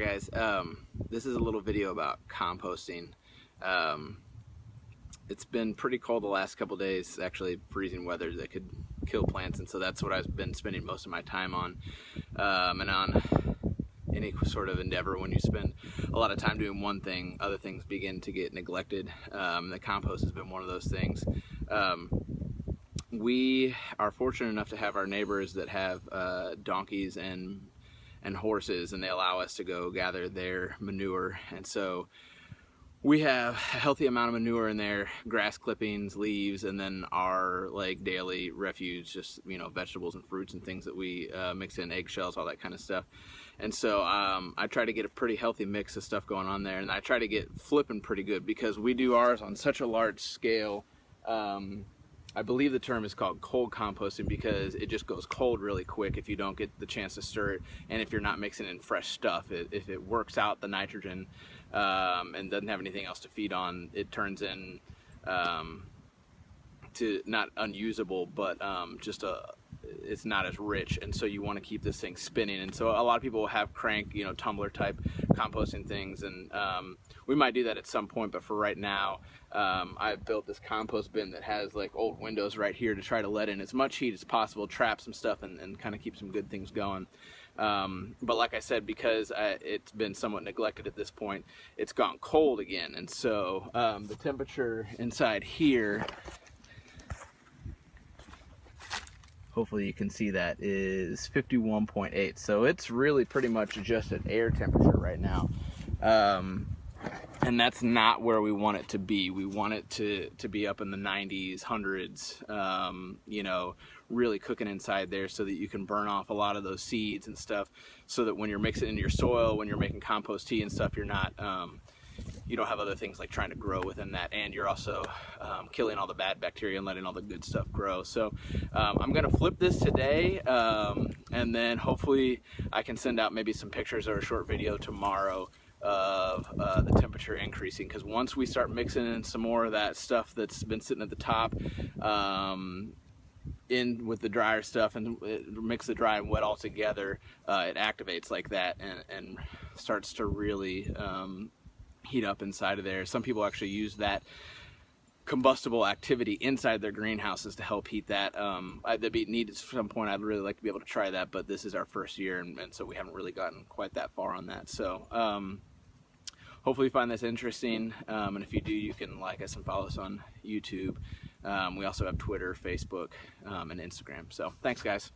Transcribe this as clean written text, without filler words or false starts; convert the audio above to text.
guys, this is a little video about composting. It's been pretty cold the last couple days, actually freezing weather that could kill plants, and so that's what I've been spending most of my time on. And on any sort of endeavor, when you spend a lot of time doing one thing, other things begin to get neglected. The compost has been one of those things. We are fortunate enough to have our neighbors that have donkeys and horses, and they allow us to go gather their manure, and so we have a healthy amount of manure in there, grass clippings, leaves, and then our like daily refuse, just vegetables and fruits and things that we mix in, eggshells, all that kind of stuff. And so I try to get a pretty healthy mix of stuff going on there, and I try to get flipping pretty good because we do ours on such a large scale. I believe the term is called cold composting because it just goes cold really quick if you don't get the chance to stir it, and if you're not mixing in fresh stuff. If it works out the nitrogen and doesn't have anything else to feed on, it turns in to not unusable, but it's not as rich, and so you want to keep this thing spinning. And so a lot of people will have crank, tumbler type composting things, and we might do that at some point, but for right now, I've built this compost bin that has like old windows right here to try to let in as much heat as possible, trap some stuff, and kind of keep some good things going. But like I said, because it's been somewhat neglected at this point, it's gone cold again, and so the temperature inside here, hopefully you can see that, is 51.8. So it's really pretty much just at air temperature right now. And that's not where we want it to be. We want it to be up in the 90s, 100s, really cooking inside there so that you can burn off a lot of those seeds and stuff, so that when you're mixing into your soil, when you're making compost tea and stuff, you're not, you don't have other things like trying to grow within that, and you're also killing all the bad bacteria and letting all the good stuff grow. So I'm gonna flip this today, and then hopefully I can send out maybe some pictures or a short video tomorrow of the temperature increasing, because once we start mixing in some more of that stuff that's been sitting at the top in with the drier stuff, and mix the dry and wet all together, it activates like that and starts to really heat up inside of there. Some people actually use that combustible activity inside their greenhouses to help heat that. That'd be neat at some point. I'd really like to be able to try that, but this is our first year, and so we haven't really gotten quite that far on that. So hopefully you find this interesting, and if you do, you can like us and follow us on YouTube. We also have Twitter, Facebook, and Instagram. So thanks, guys.